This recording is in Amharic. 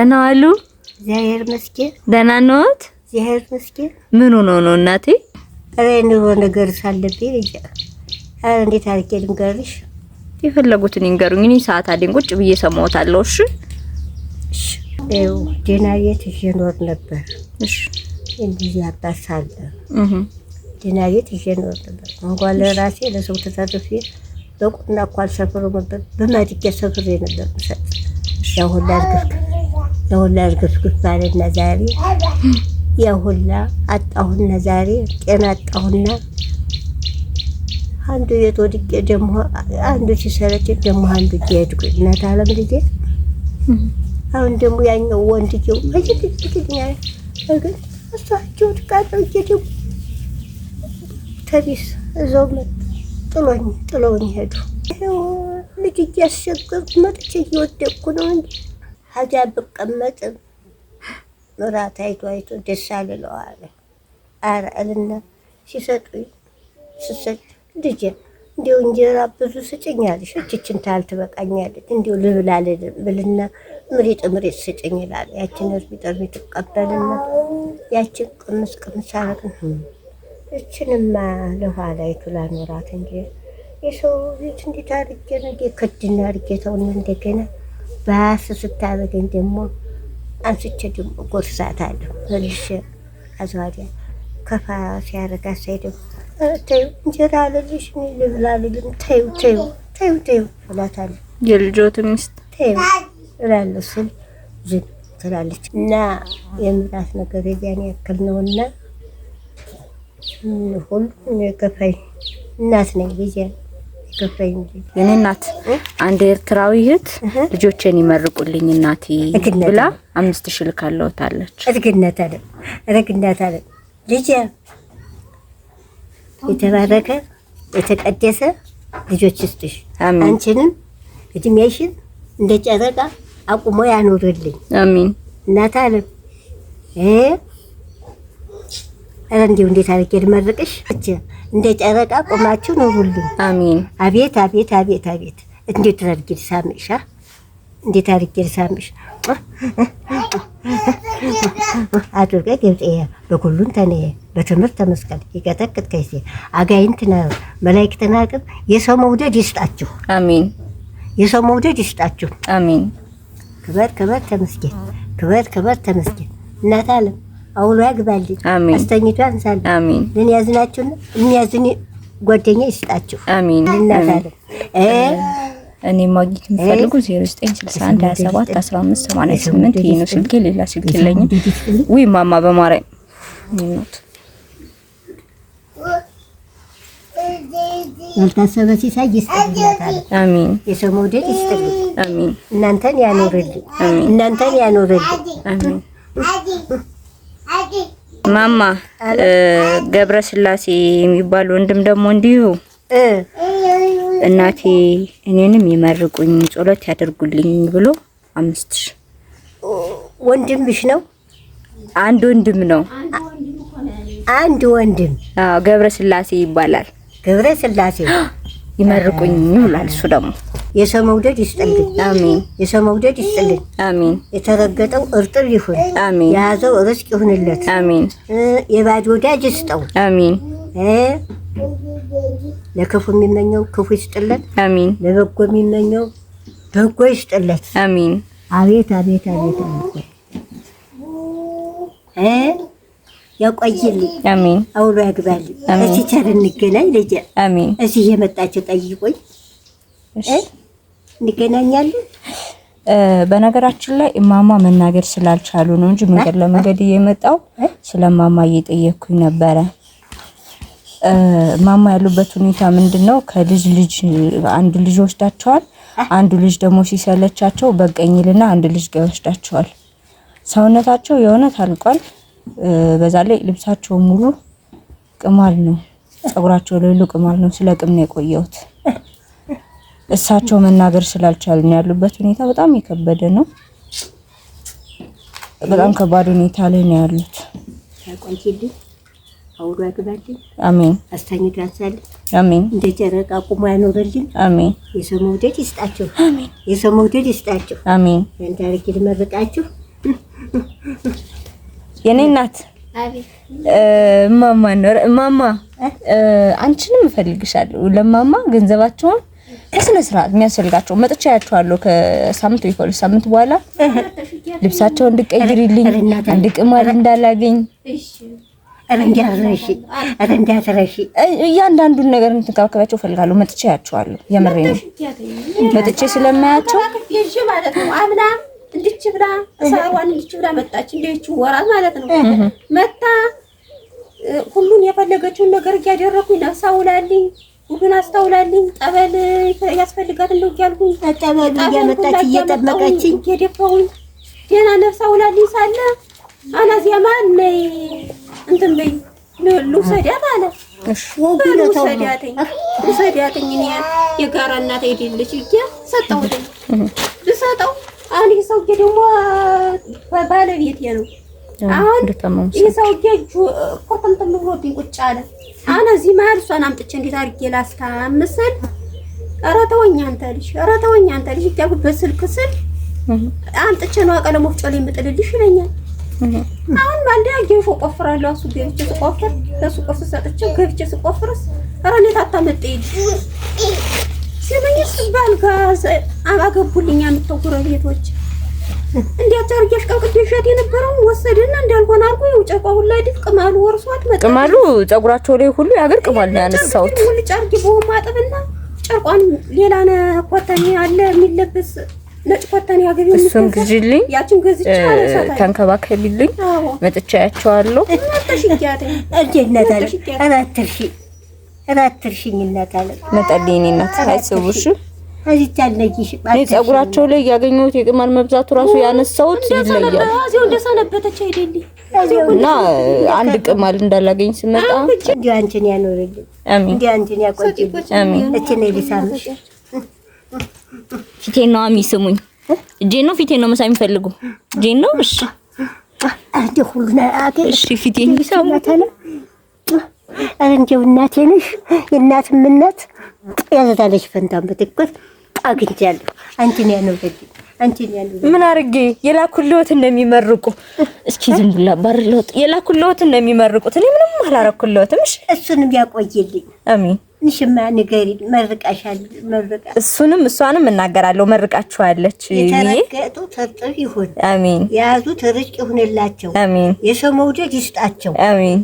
ደህና ዋሉ? እግዚአብሔር ይመስገን። ደህና ነዎት? እግዚአብሔር ይመስገን። ምን ሆኖ ነው እናቴ? ኑሮ ነገር ሳለብኝ ልጅ እንዴት አድርጌ ልንገርሽ? የፈለጉትን ይንገሩኝ። እኔ ሰዓት አለኝ ቁጭ ብዬ ሰማዎታለሁ። እሺ ደህና ቤት እየኖር ነበር። እሺ እንደዚህ አባሳለ ደህና ቤት እየኖር ነበር። እንኳን ለራሴ ለሰው ተሳትፌ በቁና እንኳን ሰፍሮ ነበር በማድጋ ሰፍሬ ነበር መሰጥ ያሁላ እርግፍ ባለና ዛሬ ያሁላ አጣሁና ዛሬ ጤና አጣሁና አንዱ የተወድቄ ደግሞ አንዱ ሲሰረች ደግሞ አንዱ ይሄድኩ እናት አለም ልጄ አሁን ደግሞ ያኛው ወንድየው እጅግኛ ግን እሷቸው ተቃጠው ይደው ተቢስ እዛው ጥሎኝ ሄዱ። ልጅ እያስቸገርኩ መጥቼ እየወደቅኩ ነው እንጂ ሀጃ ብቀመጥም ምራት አይቶ ደስ አልለዋለ። ኧረ እልና ሲሰጡኝ ስሰጥ ልጄ እንዲሁ እንጀራ ብዙ ስጭኛለሽ እችን ታል ትበቃኛለች እንዲሁ ልብልና ምሪጥ ስጭኝ ይላል። ያችን እርቢ ተቀበልና ያችን ቅምስ አረግን እችንማ ለኋላ ይቱላ ኖራት እንጂ የሰው ልጅ እንዴት አድርጌ ነው ከድና አድርጌ ተውና እንደገና ባስ ስታበገኝ ደግሞ አንስቼ ደግሞ ጎርሳታለሁ መልሼ አዛሪያ ከፋ ሲያረጋ ሳይደው ተይው እንጀራ አለልሽ ልብላ ልልም ተይው እላታለሁ። የልጆት ሚስት ተይው እላለሁ ስል ዝም ትላለች እና የምራት ነገር የዚያን ያክል ነውና ሁሉም የከፋኝ እናት ነኝ ልጄ ከፋኝ ልጅ የኔ እናት አንድ ኤርትራዊ እህት ልጆቼን ይመርቁልኝ እናቴ ብላ 5000 ልካለውታለች። እርግነት አለ ልጄ የተባረከ የተቀደሰ ልጆች ይስጥሽ። አንቺንም እድሜሽን እንደ ጨረቃ አቁሞ ያኖርልኝ። አሜን። እናት አለ እንዴው እንዴት አድርጌ ልመርቅሽ? እንደ ጨረቃ ቆማችሁ ኑሩልኝ። አሜን። አቤት እንዴት አድርጌ ልሳምሽ? እንዴት አድርጌ ልሳምሽ? አድርገ ገብጤ በኩሉን ተኔ በትምህርት ተመስቀል ይቀጠቅጥ ከይሴ አጋይንትና መላእክትና ቅብ የሰው መውደድ ይስጣችሁ። አሜን። የሰው መውደድ ይስጣችሁ። አሜን። ክበር ተመስገን። ክበር ተመስገን። እናት አለም አውሎ ያግባልኝ። አስተኝቷ አንሳል። አሜን። ምን ያዝናችሁ የሚያዝኝ ጓደኛ ይስጣችሁ። አሜን። እናት አለም እኔ ማግኘት የምፈልጉ 0961 27 15 88 ይሄ ነው ስልኬ። ሌላ ስልክ የለኝም። ወይ ማማ በማርያም ነው ያልታሰበ ሲሳይ ይስጥልኝ። አሜን። የሰው መውደድ ይስጥልኝ። አሜን። እናንተን ያኖርልኝ። አሜን። ማማ ገብረ ስላሴ የሚባል ወንድም ደግሞ እንዲሁ እናቴ እኔንም ይመርቁኝ ጸሎት ያደርጉልኝ ብሎ 5000 ወንድምሽ ነው? አንድ ወንድም ነው። አንድ ወንድም ገብረ ስላሴ ይባላል። ገብረ ስላሴ ይመርቁኝ ይላል። እሱ ደግሞ የሰው መውደድ ይስጥልኝ። አሜን። የሰው መውደድ ይስጥልኝ። አሜን። የተረገጠው እርጥብ ይሁን። አሜን። የያዘው ርስቅ ይሁንለት። አሜን። የባድ ወዳጅ ይስጠው። አሜን። ለክፉ የሚመኘው ክፉ ይስጥለት። አሜን። ለበጎ የሚመኘው በጎ ይስጥለት። አሜን። አቤት ያቆይልኝ። አሜን። አውሎ ያግባልኝ። እዚህ ቸር እንገናኝ ልጄ። አሜን። እዚህ የመጣችሁ ጠይቁኝ እንገናኛለን። በነገራችን ላይ ማማ መናገር ስላልቻሉ ነው እንጂ መንገድ ለመንገድ እየመጣው ስለማማ እየጠየቅኩኝ ነበረ። ማማ ያሉበት ሁኔታ ምንድነው? ከልጅ አንድ ልጅ ወስዳቸዋል። አንዱ ልጅ ደግሞ ሲሰለቻቸው በቀኝልና አንድ ልጅ ጋር ወስዳቸዋል። ሰውነታቸው የሆነ ታልቋል። በዛ ላይ ልብሳቸው ሙሉ ቅማል ነው። ጸጉራቸው ሁሉ ቅማል ነው። ስለቅም ነው የቆየሁት። እሳቸው መናገር ስላልቻሉ ነው ያሉበት ሁኔታ በጣም የከበደ ነው። በጣም ከባድ ሁኔታ ላይ ነው ያሉት። ያቆይልኝ። አውሎ ያግባልኝ። አሜን። አስተኝቶ ያንሳልኝ። አሜን። እንደ ጨረቃ ቆሞ ያኖርልኝ። አሜን። የሰው መውደድ ይስጣችሁ። አሜን። የሰው መውደድ ይስጣችሁ። አሜን። እንዳልክ ልመርቃችሁ የኔ እናት ማማ አንቺንም እፈልግሻለሁ። ለማማ ገንዘባቸውን በስነ ስርዓት የሚያስፈልጋቸው መጥቻ ያያቸዋለሁ። ከሳምንት ወይ ከሁለት ሳምንት በኋላ ልብሳቸውን እንድቀይርልኝ አንድ ቅማል እንዳላገኝ እያንዳንዱን ነገር እንድትንከባከባቸው እፈልጋለሁ። መጥቻ ያያቸዋለሁ። የምሬ ነው። መጥቼ ስለማያቸው ማለት ነው። አምና እንድች ብላ ሳሯን እንድች ብላ መጣች። እንደች ወራት ማለት ነው። መጣ ሁሉን የፈለገችውን ነገር እያደረኩኝ ነፍስ አውላልኝ፣ ሁሉን አስተውላልኝ። ጠበል ያስፈልጋት እንደው ያልኩኝ ጠበል እያመጣች እየጠመቀችኝ እየደፋሁኝ ደህና ነፍስ አውላልኝ ሳለ አናዚያማ ነይ እንትን በይ ልውሰዳት አለ። ልውሰዳትኝ እኔ የጋራ እናት አይደለች እያ ሰጠሁት። ልሰጠው አሁን ይህ ሰውዬ ደግሞ ባለቤቴ ነው። አሁን ይህ ሰውዬ እጁ ኮተምተም ብሎብኝ ቁጭ አለ። አሁን እዚህ መሀል እሷን አምጥቼ እንዴት አድርጌ ላስታምስል? ኧረ ተወኝ አንተ ልጅ፣ ኧረ ተወኝ አንተ ልጅ እያልኩት በስልክ ስል አምጥቼ ነው ቀለም ወፍጮ ላይ የምጥልልሽ ይለኛል። አሁን ባንዴ ጌሾ ቆፍራለሁ። እሱ ገብቼ ስቆፍር ለሱ ቁርስ ሰጥቼ ገብቼ ስቆፍርስ ኧረ እኔ ታታመጣኝ ሲመኝስ ባልጋ አገቡልኝ አምጥተው ጎረቤቶች እንዴት አርገሽ ቀቅደሻት የነበረው ወሰደና እንዳልሆነ አርጎ የውጨቋ ሁላ ድቅማሉ ወርሷት መጣ። ቅማሉ ጸጉራቸው ላይ ሁሉ ያገር ቅማል ነው ያነሳውት። ሁሉ ጫርጊ በማጠብና ጨርቋን ሌላ ኮተኔ አለ የሚለበስ ነጭ ኮተኔ ያገኘው እሱን ግዢልኝ፣ ያችን ገዝቼ አለሳታ ተንከባከቢልኝ። መጥቻ ያቸዋለሁ። ተሽጊያት እጀነት አለ አራትርሽኝ እናት አለ መጣልኝ እናት አይሰውሽ አዚታለጂሽ ባይ ጸጉራቸው ላይ ያገኘሁት የቅማል መብዛቱ ራሱ ያነሳውት ይለያል። አዚው እንደሰነበተች አይደልኝ እና አንድ ቅማል እንዳላገኝ ስመጣ እንዴ አንቺን ያኖርልኝ። አሜን። እንዴ አንቺን ያቆይልኝ። አሜን። እቺን ይልሳምሽ ፊቴን ነው የሚስሙኝ። እጄን ነው ፊቴን ነው መሳም ይፈልጉ እጄን ነው። እሺ አንቺ ሁሉና አገር እሺ ፊቴን ይሳማታለ። እንደው እናቴ ነሽ የእናትም እናት ያዘታለሽ ፈንታም በትኩር አግኝቻለሁ። አንቺን ያኖርልኝ። አንቺን ያኖርልኝ። ምን አርጌ የላኩልዎት እንደሚመርቁ እስኪ ዝም ብላ ባርሎት የላኩልዎት እንደሚመርቁት እኔ ምንም አላረኩልዎትም። እሺ እሱንም ያቆይልኝ። አሜን። ንሽማ ንገሪ መርቃሻል መርቃ እሱንም እሷንም እናገራለሁ። መርቃችኋለች። የተረገጡ ተርጥር ይሁን። አሜን። ያዙ ተርጭ ይሁንላቸው። አሜን። የሰው መውደድ ይስጣቸው። አሜን።